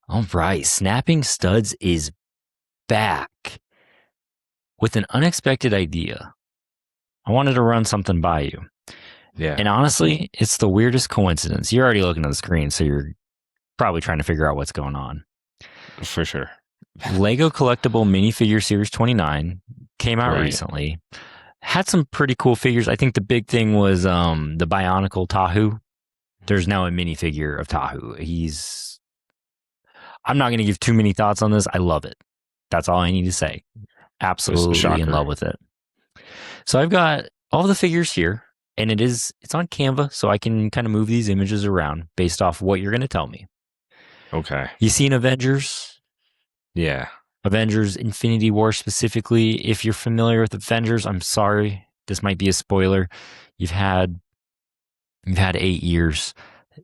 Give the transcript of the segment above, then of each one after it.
All right, Snapping Studs is back with an unexpected idea. I wanted to run something by you. Yeah, And honestly, it's the weirdest coincidence. You're already looking at the screen, so you're probably trying to figure out what's going on. for sure. Lego Collectible Minifigure Series 29 came out Right. recently. Had some pretty cool figures. I think the big thing was the Bionicle Tahu. There's now a minifigure of Tahu. I'm not going to give too many thoughts on this. I love it. That's all I need to say. Absolutely in Shocker. love with it. So I've got all the figures here, and it's on Canva, so I can kind of move these images around based off what you're going to tell me. Okay. You seen Avengers? Yeah. Avengers Infinity War specifically. If you're familiar with Avengers, I'm sorry. This might be a spoiler. You've had 8 years.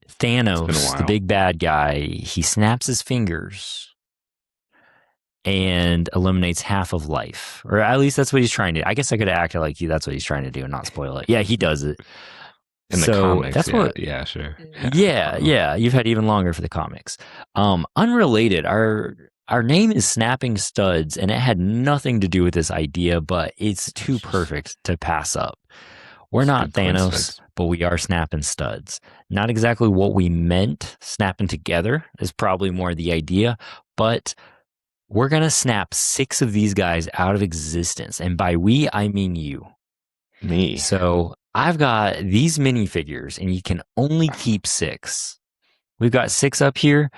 It's been a Thanos, the while. big bad guy, he snaps his fingers and eliminates half of life. Or at least that's what he's trying to. I guess I could have acted like that's what he's trying to do and not spoil it. Yeah, he does it. In the So comics, that's yeah. what Yeah, sure. yeah. You've had even longer for the comics. Unrelated, our name is Snapping Studs, and it had nothing to do with this idea, but it's too perfect to pass up. We're It's a not good Thanos, coincidence. but we are snapping studs. Not exactly what we meant. Snapping together is probably more the idea, but we're going to snap 6 of these guys out of existence. And by we, I mean you. Me. So I've got these minifigures, and you can only keep 6. We've got 6 up here,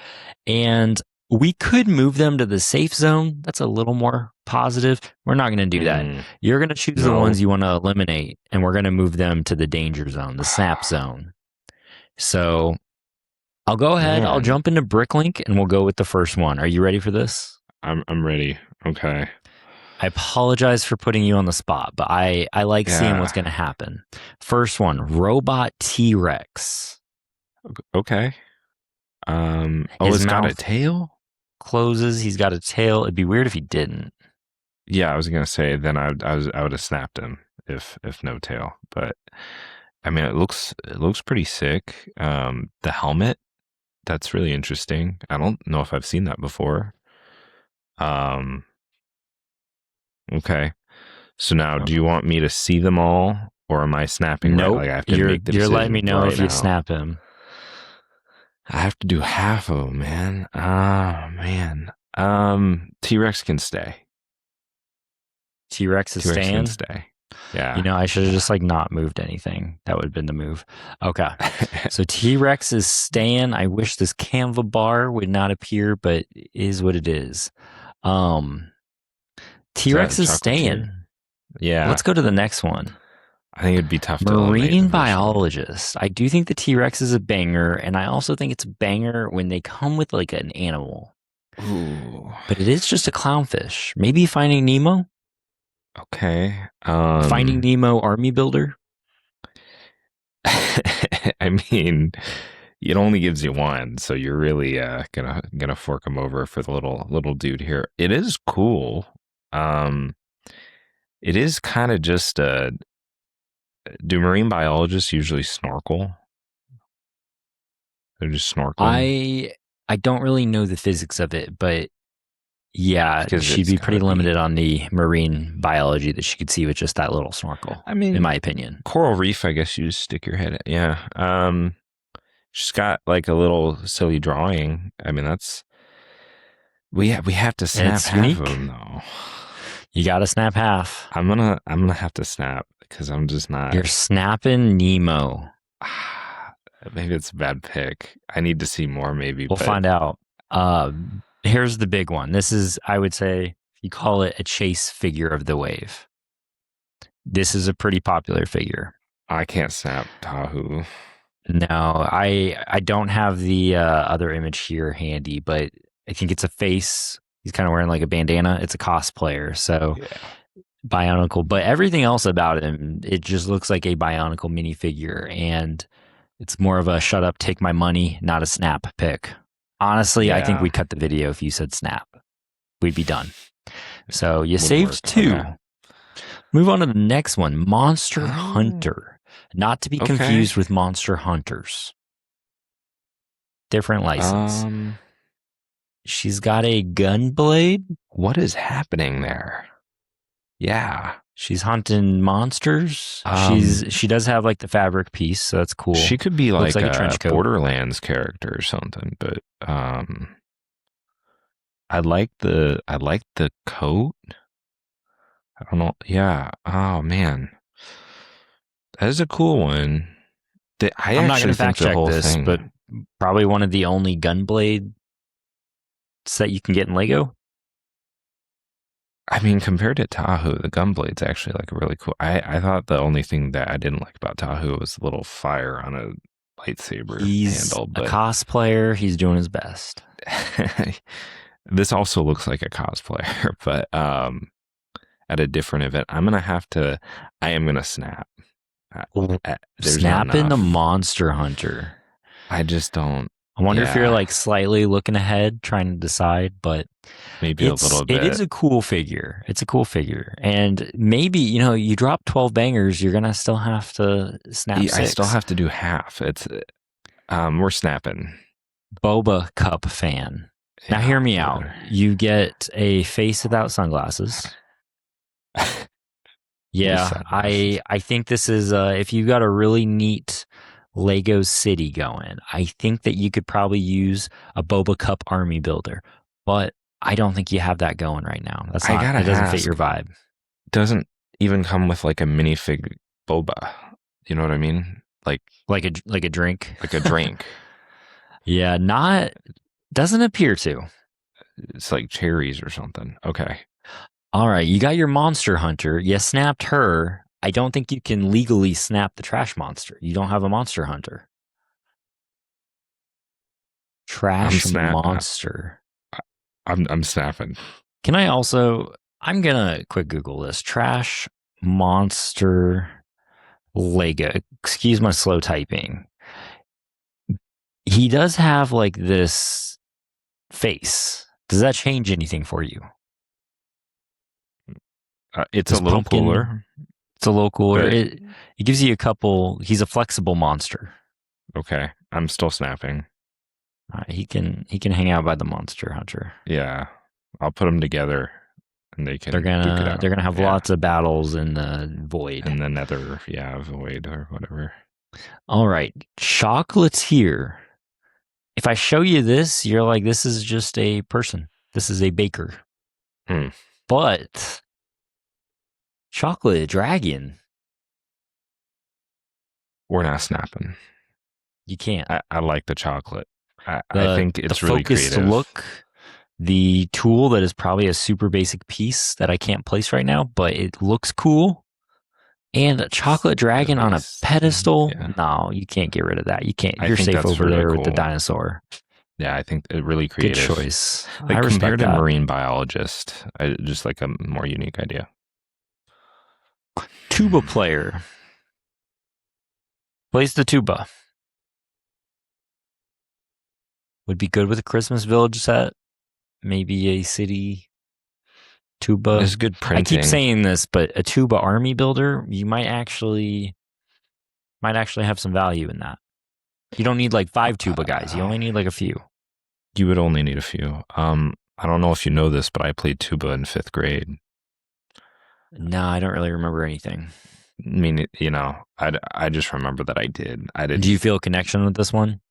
and we could move them to the safe zone. That's a little more positive. We're not going to do that. You're going to choose the No. ones you want to eliminate, and we're going to move them to the danger zone, the snap zone. So I'll go ahead. I'll Man. jump into Bricklink, and we'll go with the first one. Are you ready for this? I'm ready. Okay. I apologize for putting you on the spot, but I like seeing what's Yeah. going to happen. First one, Robot T-Rex. Okay. Oh, His it's got a mouth tail? closes. He's got a tail. It'd be weird if he didn't. Yeah, I was gonna say then I would have snapped him if no tail. But I mean it looks pretty sick. The helmet, that's really interesting. I don't know if I've seen that before. Um okay. So now do you want me to see them all or am I snapping right? Nope. Like I have to You're make the you're letting me decision know right if you now. snap him. I have to do half of them, man. Oh man. T-Rex can stay. T-Rex is T-Rex can staying. stay. Yeah. You know, I should have just like not moved anything. That would have been the move. Okay. So T-Rex is staying. I wish this Canva bar would not appear, but it is what it is. T-Rex is chocolate staying. chip? Yeah. Let's go to the next one. I think it'd be tough to eliminate Marine the first one. biologist. I do think the T-Rex is a banger, and I also think it's a banger when they come with like an animal. Ooh. But it is just a clownfish. Maybe Finding Nemo? Okay. Finding Nemo army builder? I mean, it only gives you one, so you're really gonna fork him over for the little dude here. It is cool. Um, it is kind of just do marine biologists usually snorkel? They're just snorkeling I don't really know the physics of it, but yeah, because she'd it's be pretty gotta limited be. on the marine biology that she could see with just that little snorkel, I in mean, my opinion. coral reef. I guess you just stick your head. Yeah. She's got like a little silly drawing. I mean, that's we have to And snap it's half of unique. them though. You got to snap half. I'm gonna have to snap because I'm just not. You're snapping Nemo. Maybe it's a bad pick. I need to see more, maybe. We'll But find out. Here's the big one. This is, I would say, you call it a chase figure of the wave. This is a pretty popular figure. I can't snap Tahu. No, I don't have the other image here handy, but I think it's a face. He's kind of wearing like a bandana. It's a cosplayer, so Yeah. Bionicle. But everything else about him, it just looks like a Bionicle minifigure, and it's more of a shut up, take my money, not a snap pick. Honestly, I think Yeah. we'd cut the video if you said snap. We'd be done. So you Would saved work. 2. Okay. Move on to the next one, Monster Oh. Hunter. Not to be Okay. confused with Monster Hunters. Different license. She's got a gun blade. What is happening there? Yeah. She's hunting monsters. She does have like the fabric piece, so that's She cool. could be Looks like like a a trench coat. Borderlands character or something, but I like the coat. I don't know. Yeah. Oh man. That is a cool one. I I'm not going actually to think fact the check whole this, but thing, probably one of the only gunblade that you can get in Lego. I mean, compared to Tahoe, the Gunblade's actually like really cool. I thought the only thing that I didn't like about Tahoe was the little fire on a lightsaber He's handle, a but cosplayer. He's doing his best. this also looks like a cosplayer, but at a different event, I am gonna snap. There's not Snapping the enough. Monster Hunter. I just don't. I wonder if you're Yeah, like slightly looking ahead, trying to decide, but maybe a little it is bit. a cool figure. It's a cool figure, and maybe you drop 12 bangers, you're gonna still have to snap I still six. have to do half. It's we're snapping. Boba Cup fan. Now Yeah, hear me out. You get a face without sunglasses. with Yeah, sunglasses. I think this is if you got a really neat Lego city going, I think that you could probably use a Boba Cup army builder. But I don't think you have that going right now. I gotta It doesn't fit ask, your vibe. doesn't even come with like a minifig boba. You know what I mean? Like a drink. Like a drink. Yeah, not doesn't appear to. It's like cherries or something. Okay. All right, you got your monster hunter. You snapped her. I don't think you can legally snap the trash monster. You don't have a monster hunter. I'm Trash snap. monster. I'm snapping. Can I also? I'm gonna quick Google this. Trash monster Lego. Excuse my slow typing. He does have like this face. Does that change anything for you? It's a This little pumpkin. cooler, It's a little cooler. but It gives you a couple. He's a flexible monster. okay. I'm still snapping. He can hang out by the monster hunter. Yeah. I'll put them together and they can duke it out. They're gonna have Yeah. lots of battles in the void. And the nether, yeah, void or whatever. All right, chocolate's here. If I show you this, you're like, this is just a person. This is a baker. Hmm. But chocolate dragon, We're not snapping. you can't. I like the chocolate. I think The it's really focused creative. look, the tool that is probably a super basic piece that I can't place right now, but it looks cool. And a chocolate dragon on a Space thing. pedestal? Yeah. No, you can't get rid of that. You can't. I You're think safe that's over really there with the cool. dinosaur. Yeah, I think it really Good creative. choice. Like I respect compared to that. marine biologist, just like a more unique idea. Tuba player. Plays the tuba. Would be good with a Christmas village set. Maybe a city tuba. It's good I printing. keep saying this, but a tuba army builder, you might actually have some value in that. You don't need like 5 tuba guys. You only need like a few. You would only need a few. I don't know if you know this, but I played tuba in 5th grade. No, I don't really remember anything. I mean, I just remember that I did. I didn't. Do you feel a connection with this one?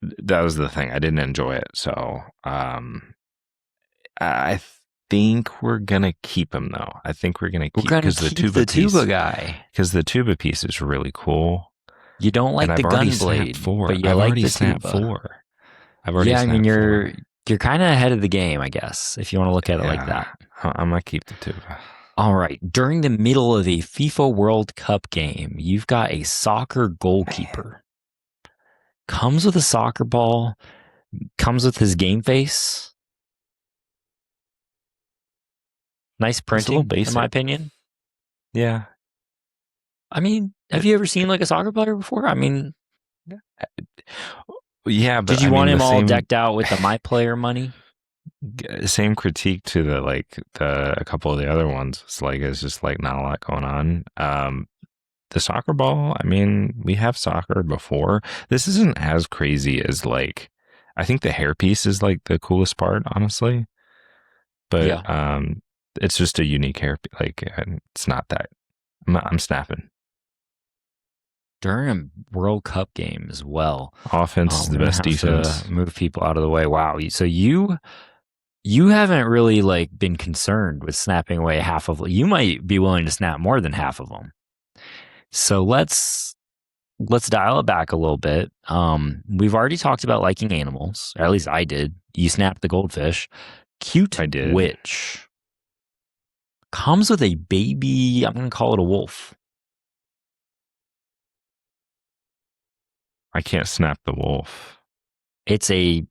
That was the thing. I didn't enjoy it. So, I think we're gonna keep him though. I think we're gonna keep because the tuba tuba guy. Because the tuba piece is really cool. You don't like And the I've already gun snapped blade, 4. but you I've like already the snapped tuba. 4. I've already Yeah, I mean snapped 4. you're kind of ahead of the game, I guess, if you want to look at it like that. I'm gonna keep the tuba. All right. During the middle of a FIFA World Cup game, you've got a soccer goalkeeper. Comes with a soccer ball, comes with his game face. Nice printing, in my opinion. Yeah. I mean, have you ever seen like a soccer player before? I mean, yeah, but did you want him all decked out with the My Player money? Same critique to a couple of the other ones. It's just like not a lot going on. The soccer ball, I mean, we have soccer before. This isn't as crazy as like I think the hairpiece is like the coolest part, honestly. But Yeah. it's just a unique hair. Like it's not that. I'm snapping. During a World Cup game as well. Offense is We're the gonna best have to defense. move people out of the way. Wow. So you haven't really like been concerned with snapping away half of. You might be willing to snap more than half of them. So let's dial it back a little bit. We've already talked about liking animals, or at least I did. You snapped the goldfish. Cute I did. witch comes with a baby. I'm gonna call it a wolf. I can't snap the wolf. It's a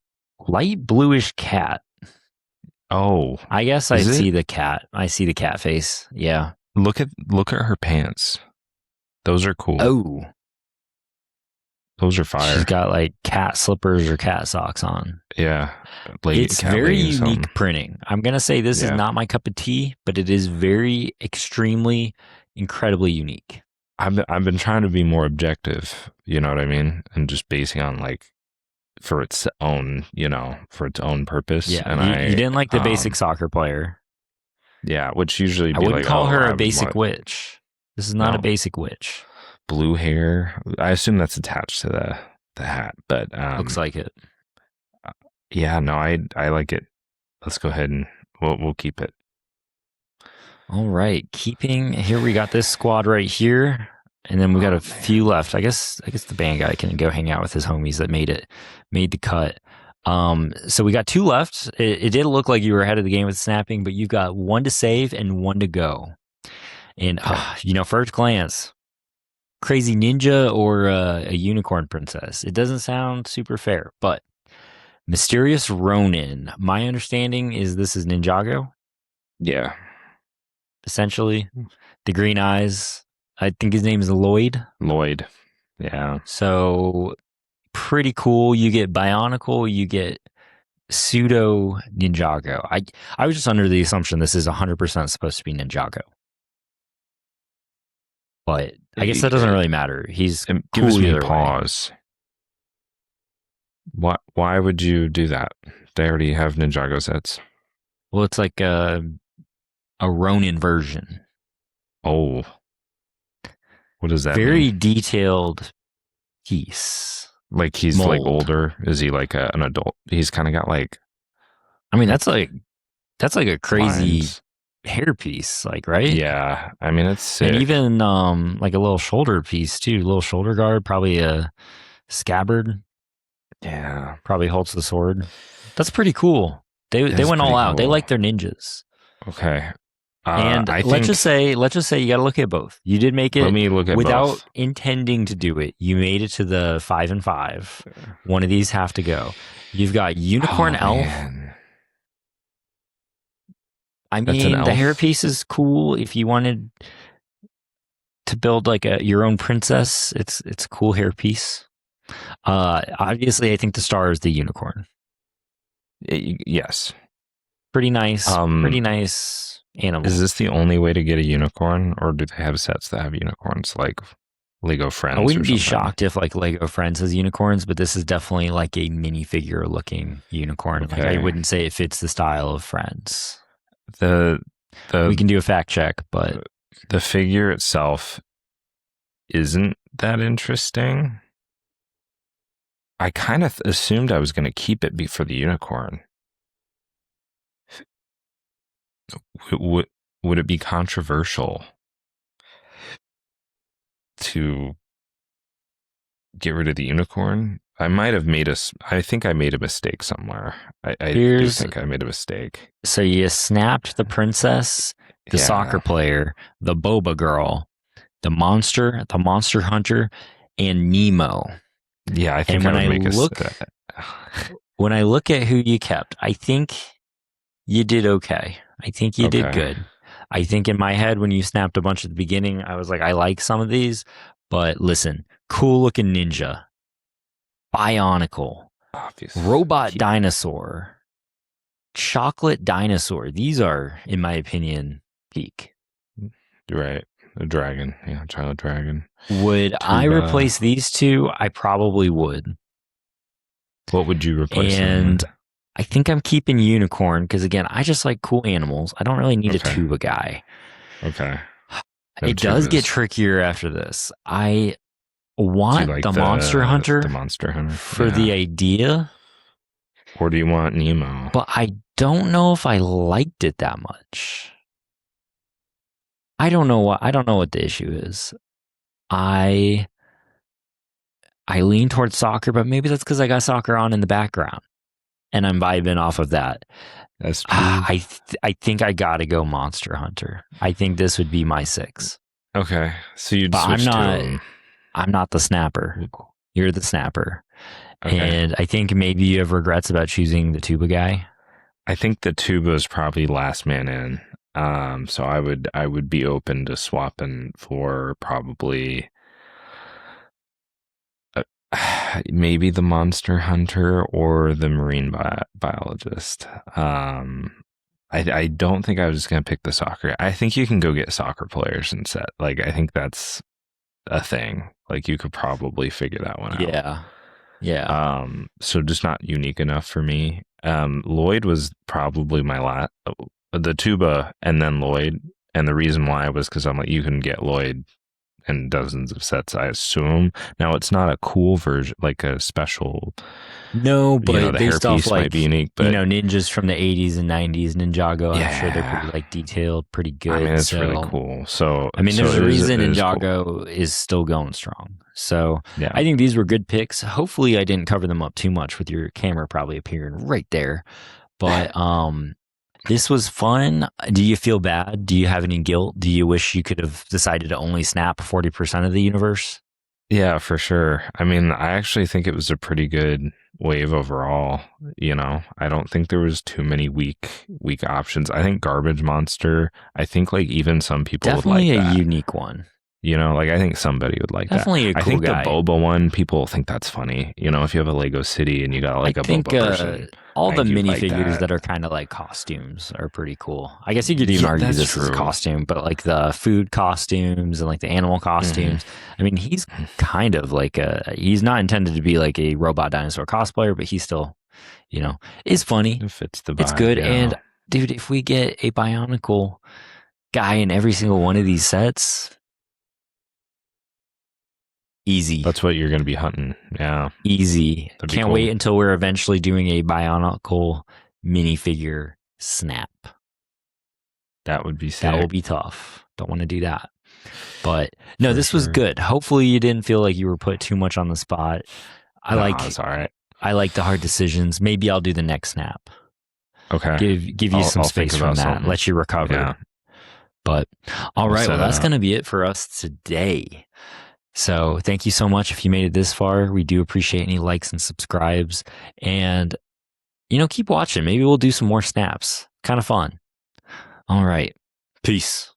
light bluish cat. Oh, I guess is I'd it? see the cat. I see the cat face. Yeah. Look at her pants. Those are cool. Oh, Those are she's fire. got like cat slippers or cat socks on. Yeah, It's cat very leggings, something. unique printing. I'm going to say this is Yeah, not my cup of tea, but it is very extremely incredibly unique. I've been trying to be more objective. You know what I mean, and just basing on like for its own, for its own purpose. Yeah, And you didn't like the basic soccer player. yeah, which usually I be wouldn't like, call oh, her I a would basic want witch. This is not a no basic witch. blue hair. I assume that's attached to the hat, but Looks like it. yeah, no, I like it. Let's go ahead and we'll keep it. All right, keeping here we got this squad right here, and then we got a few left. I guess the band guy can go hang out with his homies that made the cut. So we got two left. It did look like you were ahead of the game with snapping, but you've got one to save and one to go. And first glance, crazy ninja or a unicorn princess. It doesn't sound super fair, but mysterious Ronin. My understanding is this is Ninjago, Yeah, essentially. The green eyes. I think his name is Lloyd. Lloyd. Yeah, So pretty cool. You get Bionicle, you get pseudo Ninjago. I was just under the assumption this is 100% supposed to be Ninjago. But I guess that doesn't really matter. He's it gives cool me either way. pause. Why would you do that? They already have Ninjago sets. Well, it's like a Ronin version. Oh, what does that Very mean? detailed piece. Like he's like Mold. older? Is he like an adult? He's kind of got like I mean, that's like a crazy lines. hairpiece, like, right? Yeah, I mean it's And sick. even like a little shoulder piece too, little shoulder guard, probably a scabbard, Yeah, probably holds the sword. That's pretty cool. They it's went all pretty out. They cool. like their ninjas. Okay, And I let's think just say you got to look at both. You did make let it me look at without both. intending to do it. You made it to the 5 and 5. One of these have to go. You've got Unicorn Oh Elf. man, I that's an mean, the elf. hairpiece is cool. If you wanted to build like your own princess, it's a cool hairpiece. Obviously, I think the star is the unicorn. Yes. Pretty nice. Um, Pretty nice animal. is this the only way to get a unicorn, or do they have sets that have unicorns, like Lego I Friends or wouldn't be something? shocked if like Lego Friends has unicorns, but this is definitely like a minifigure looking unicorn. Like I Okay. wouldn't say it fits the style of Friends. The We the can do a fact check, but the figure itself isn't that interesting. I kind of assumed I was going to keep it for the unicorn. Would would it be controversial to get rid of the unicorn? I might have made I think I made a mistake somewhere. I do here's think I made a mistake. so you snapped the princess, the soccer Yeah. player, the boba girl, the monster hunter, and Nemo. Yeah, I And think I would make when I look at who you kept, I think you did okay. I think you did okay. good. I think in my head when you snapped a bunch at the beginning, I was like, I like some of these, but listen, cool looking ninja, Bionicle, Obvious. robot dinosaur, chocolate dinosaur. These are, in my opinion, peak. Right. A dragon. Yeah, child dragon. Would I Tuba. replace these two? I probably would. What would you replace them And with? I think I'm keeping unicorn because again, I just like cool animals. I don't really need a Okay. tuba guy. Okay. No It does get tubas. trickier after this. I Do you want like the Monster the Hunter Monster Hunter? for the Yeah. idea, Or do you want Nemo? but I don't know if I liked it that much. I don't know what the issue is. I I lean towards soccer, but maybe that's because I got soccer on in the background and I'm vibing off of that. That's true. I think I gotta go Monster Hunter. I think this would be my 6. Okay. So you'd But switch to him. I'm not the snapper. You're the snapper. Okay. And I think maybe you have regrets about choosing the tuba guy. I think the tuba is probably last man in. So I would be open to swapping for probably uh, maybe the monster hunter or the marine biologist. I don't think I was just gonna pick the soccer. I think you can go get soccer players and set. Like I think that's a thing. Like you could probably figure that one out. Yeah. Yeah. So just not unique enough for me. Lloyd was probably my the tuba and then Lloyd. And the reason why was because I'm like, you can get Lloyd in dozens of sets, I assume. Now it's not a cool version, like a special, No, but the based off hairpiece might like be unique, but ninjas from the 80s and 90s, Ninjago, I'm sure they're pretty yeah, like detailed, pretty I mean, good. it's really So cool. So, I mean, so there's a reason it is cool. Ninjago is still going strong. So Yeah. I think these were good picks. Hopefully, I didn't cover them up too much with your camera probably appearing right there. But this was fun. Do you feel bad? Do you have any guilt? Do you wish you could have decided to only snap 40% of the universe? Yeah, for sure. I mean, I actually think it was a pretty good wave overall. I don't think there was too many weak options. I think Garbage Monster, I think like even some people would like Definitely a that. unique one. Like I think somebody would like that. Definitely a I cool think guy. the Boba one, people think that's funny. If you have a Lego city and you got I like a think Boba person, all I the think you'd like minifigures that. that are kind of like costumes are pretty cool. I guess you could even Yeah, argue that's this is a true. costume, but like the food costumes and like the animal Hmm. costumes. I mean, he's kind of like he's not intended to be like a robot dinosaur cosplayer, but he still, is funny. It fits the It's vibe. good. And Yeah. dude, if we get a Bionicle guy in every single one of these sets, easy. That's what you're going to be hunting. Yeah. Easy. That'd be Can't cool. wait until we're eventually doing a Bionicle minifigure snap. That would be sick. That will be tough. Don't want to do that. But no, For this was sure. good. Hopefully you didn't feel like you were put too much on the spot. It's all right. I like the hard decisions. Maybe I'll do the next snap. Okay. Give you some I'll think space from about that. something. Let you recover. Yeah. But all right, well, set it that's up. going to be it for us today. So thank you so much if you made it this far. We do appreciate any likes and subscribes. And, keep watching. Maybe we'll do some more snaps. Kind of fun. All right. Peace.